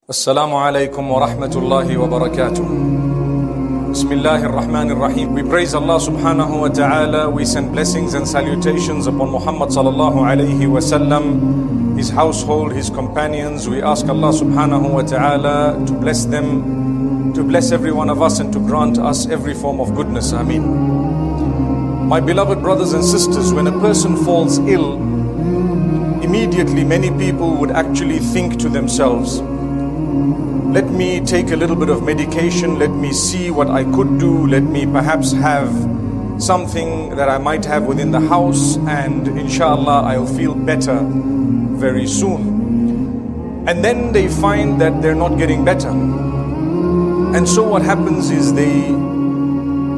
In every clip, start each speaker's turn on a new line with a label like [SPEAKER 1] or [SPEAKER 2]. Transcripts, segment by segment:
[SPEAKER 1] Assalamu Alaikum wa rahmatullahi wa barakatuh. Bismillahir Rahmanir Rahim. We praise Allah subhanahu wa ta'ala. We send blessings and salutations upon Muhammad sallallahu alayhi wa sallam, his household, his companions. We ask Allah subhanahu wa ta'ala to bless them, to bless every one of us, and to grant us every form of goodness. Ameen. My beloved brothers and sisters, when a person falls ill, immediately many people would actually think to themselves, let me take a little bit of medication, let me see what I could do, let me perhaps have something that I might have within the house, and inshallah I'll feel better very soon. And then they find that they're not getting better. And so what happens is they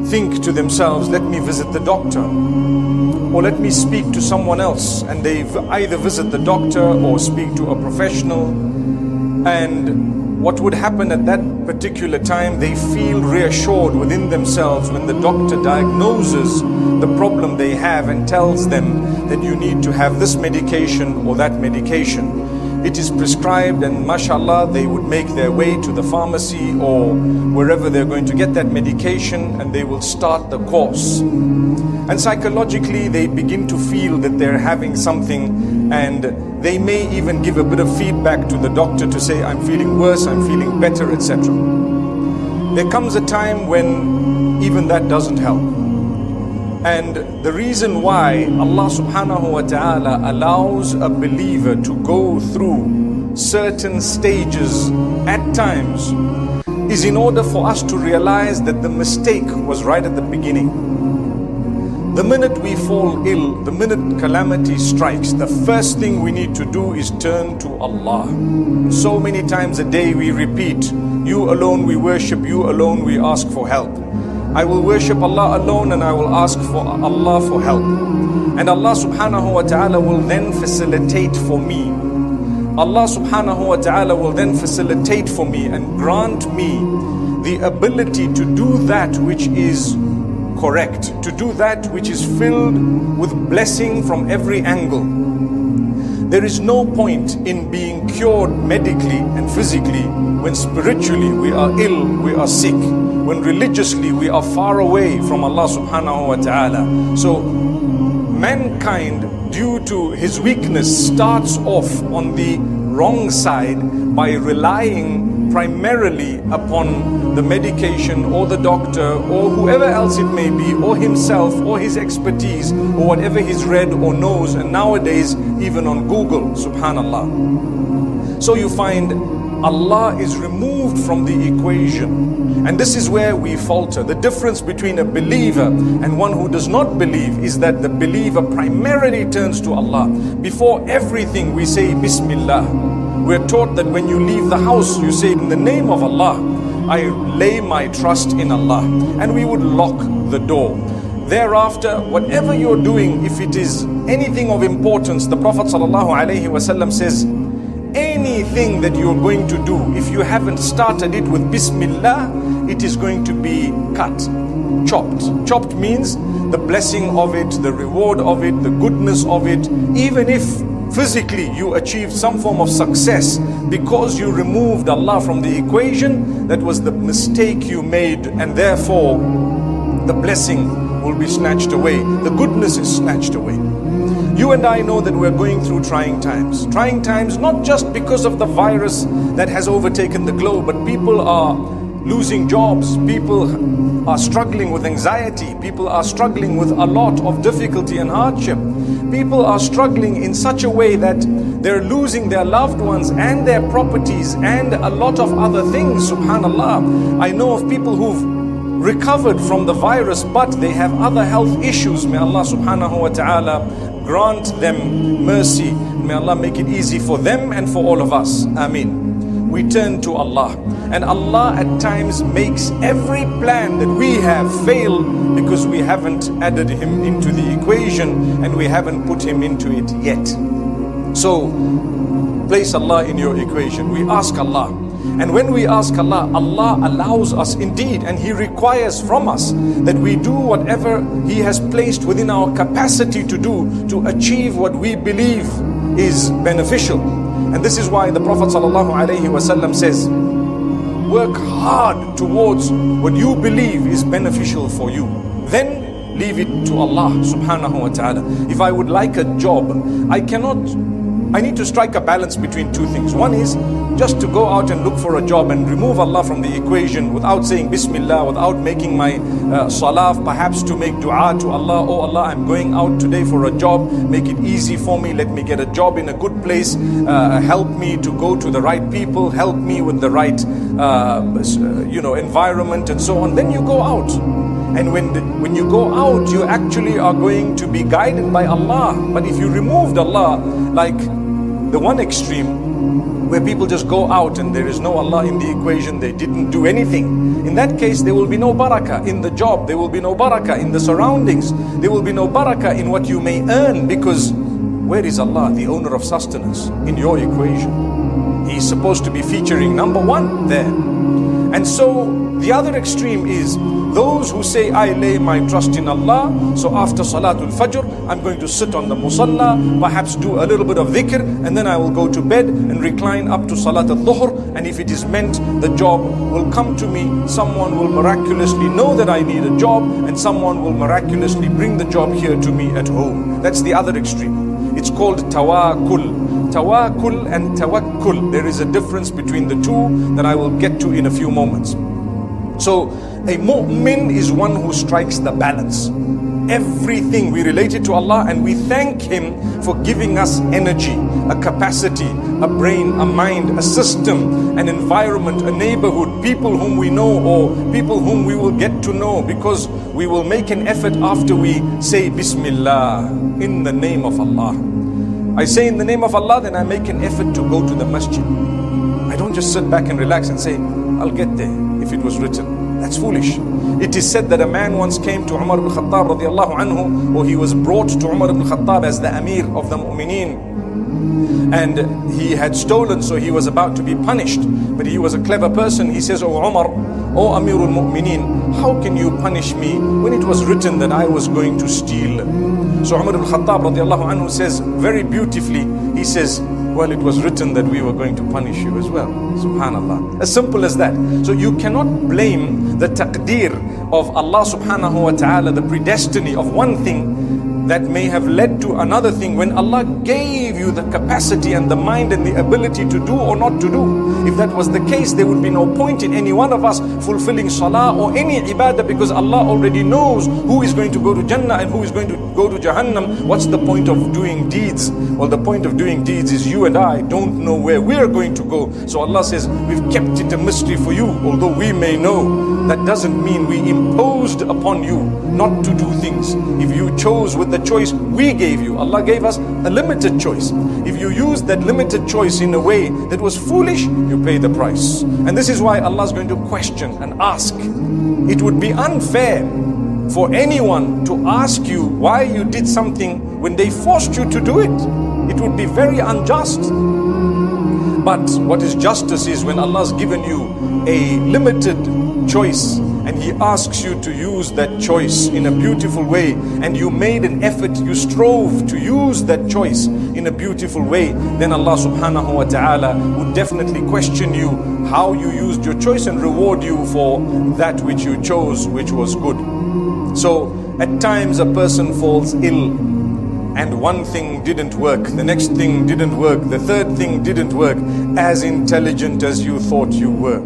[SPEAKER 1] think to themselves, let me visit the doctor, or let me speak to someone else. And they either visit the doctor or speak to a professional. And what would happen at that particular time, they feel reassured within themselves when the doctor diagnoses the problem they have and tells them that you need to have this medication or that medication. It is prescribed, and mashallah, they would make their way to the pharmacy or wherever they're going to get that medication, and they will start the course. And psychologically they begin to feel that they're having something, and they may even give a bit of feedback to the doctor to say, I'm feeling worse, I'm feeling better, etc. There comes a time when even that doesn't help. And the reason why Allah subhanahu wa ta'ala allows a believer to go through certain stages at times is in order for us to realize that the mistake was right at the beginning. The minute we fall ill, the minute calamity strikes, the first thing we need to do is turn to Allah. So many times a day we repeat, you alone we worship, you alone we ask for help. I will worship Allah alone and I will ask for Allah for help. And Allah subhanahu wa ta'ala will then facilitate for me. Allah subhanahu wa ta'ala will then facilitate for me and grant me the ability to do that which is correct, to do that which is filled with blessing from every angle. There is no point in being cured medically and physically when spiritually we are ill, we are sick, when religiously we are far away from Allah subhanahu wa ta'ala. So mankind, due to his weakness, starts off on the wrong side by relying primarily upon the medication or the doctor or whoever else it may be, or himself or his expertise or whatever he's read or knows, and nowadays even on Google, subhanallah. So you find Allah is removed from the equation, and this is where we falter. The difference between a believer and one who does not believe is that the believer primarily turns to Allah. Before everything we say Bismillah. We're taught that when you leave the house, you say, in the name of Allah, I lay my trust in Allah. And we would lock the door. Thereafter, whatever you're doing, if it is anything of importance, the Prophet ﷺ says, anything that you're going to do, if you haven't started it with Bismillah, it is going to be cut, chopped. Chopped means the blessing of it, the reward of it, the goodness of it. Even if physically you achieved some form of success because you removed Allah from the equation, that was the mistake you made, and therefore the blessing will be snatched away, the goodness is snatched away. You and I know that we're going through trying times. Trying times not just because of the virus that has overtaken the globe, but people are losing jobs, people are struggling with anxiety, people are struggling with a lot of difficulty and hardship. People are struggling in such a way that they're losing their loved ones and their properties and a lot of other things, subhanallah. I know of people who've recovered from the virus, but they have other health issues. May Allah subhanahu wa ta'ala grant them mercy. May Allah make it easy for them and for all of us. Ameen. We turn to Allah, and Allah at times makes every plan that we have fail because we haven't added Him into the equation and we haven't put Him into it yet. So place Allah in your equation. We ask Allah, and when we ask Allah, Allah allows us indeed, and He requires from us that we do whatever He has placed within our capacity to do to achieve what we believe is beneficial. And this is why the Prophet ﷺ says, work hard towards what you believe is beneficial for you. Then leave it to Allah subhanahu wa ta'ala. If I would like a job, I need to strike a balance between two things. One is just to go out and look for a job and remove Allah from the equation without saying Bismillah, without making my salah, perhaps to make dua to Allah. Oh Allah, I'm going out today for a job. Make it easy for me. Let me get a job in a good place. Help me to go to the right people. Help me with the right environment and so on. Then you go out. And when you go out, you actually are going to be guided by Allah. But if you removed Allah, like the one extreme, where people just go out and there is no Allah in the equation, they didn't do anything. In that case, there will be no barakah in the job. There will be no barakah in the surroundings. There will be no barakah in what you may earn, because where is Allah, the owner of sustenance, in your equation? He is supposed to be featuring number one there. And so the other extreme is those who say, I lay my trust in Allah, so after Salatul Fajr, I'm going to sit on the musalla, perhaps do a little bit of dhikr, and then I will go to bed and recline up to Salat al-Dhuhr, and if it is meant the job will come to me, someone will miraculously know that I need a job, and someone will miraculously bring the job here to me at home. That's the other extreme. It's called tawakkul. Tawakkul and tawakkul. There is a difference between the two that I will get to in a few moments. So a mu'min is one who strikes the balance. Everything we relate it to Allah, and we thank Him for giving us energy, a capacity, a brain, a mind, a system, an environment, a neighborhood, people whom we know or people whom we will get to know, because we will make an effort after we say Bismillah, in the name of Allah. I say in the name of Allah, then I make an effort to go to the masjid. I don't just sit back and relax and say, I'll get there if it was written. That's foolish. It is said that a man once came to Umar ibn Khattab radiallahu anhu, or he was brought to Umar ibn Khattab as the Amir of the Mu'mineen, and he had stolen, so he was about to be punished. But he was a clever person. He says, Oh Umar, O Amirul Mu'mineen, how can you punish me when it was written that I was going to steal? So Umar ibn Khattab radiallahu anhu says very beautifully, he says, well, it was written that we were going to punish you as well. Subhanallah. As simple as that. So you cannot blame the taqdeer of Allah subhanahu wa ta'ala, the predestiny of one thing that may have led to another thing, when Allah gave you the capacity and the mind and the ability to do or not to do. If that was the case, there would be no point in any one of us fulfilling salah or any ibadah, because Allah already knows who is going to go to Jannah and who is going to go to Jahannam. What's the point of doing deeds? Well, the point of doing deeds is you and I don't know where we are going to go. So Allah says, we've kept it a mystery for you, although we may know. That doesn't mean we imposed upon you not to do things. If you chose with the choice we gave you, Allah gave us a limited choice. If you use that limited choice in a way that was foolish, you pay the price. And this is why Allah is going to question and ask. It would be unfair for anyone to ask you why you did something when they forced you to do it. It would be very unjust. But what is justice is when Allah has given you a limited choice and He asks you to use that choice in a beautiful way, and you made an effort, you strove to use that choice in a beautiful way, then Allah subhanahu wa ta'ala would definitely question you how you used your choice and reward you for that which you chose, which was good. So at times a person falls ill, and one thing didn't work, the next thing didn't work, the third thing didn't work, as intelligent as you thought you were.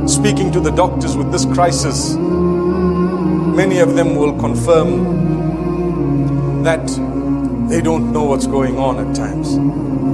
[SPEAKER 1] Speaking to the doctors with this crisis, many of them will confirm that they don't know what's going on at times.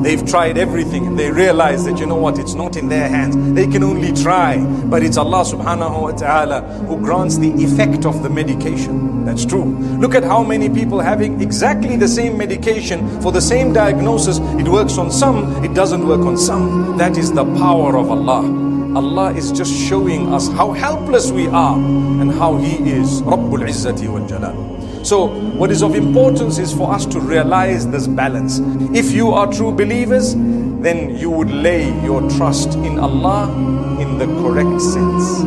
[SPEAKER 1] They've tried everything and they realize that, you know what, it's not in their hands. They can only try, but it's Allah subhanahu wa ta'ala who grants the effect of the medication. That's true. Look at how many people having exactly the same medication for the same diagnosis. It works on some, it doesn't work on some. That is the power of Allah. Allah is just showing us how helpless we are and how He is Rabbul Izzati wal Jalal. So what is of importance is for us to realize this balance. If you are true believers, then you would lay your trust in Allah in the correct sense.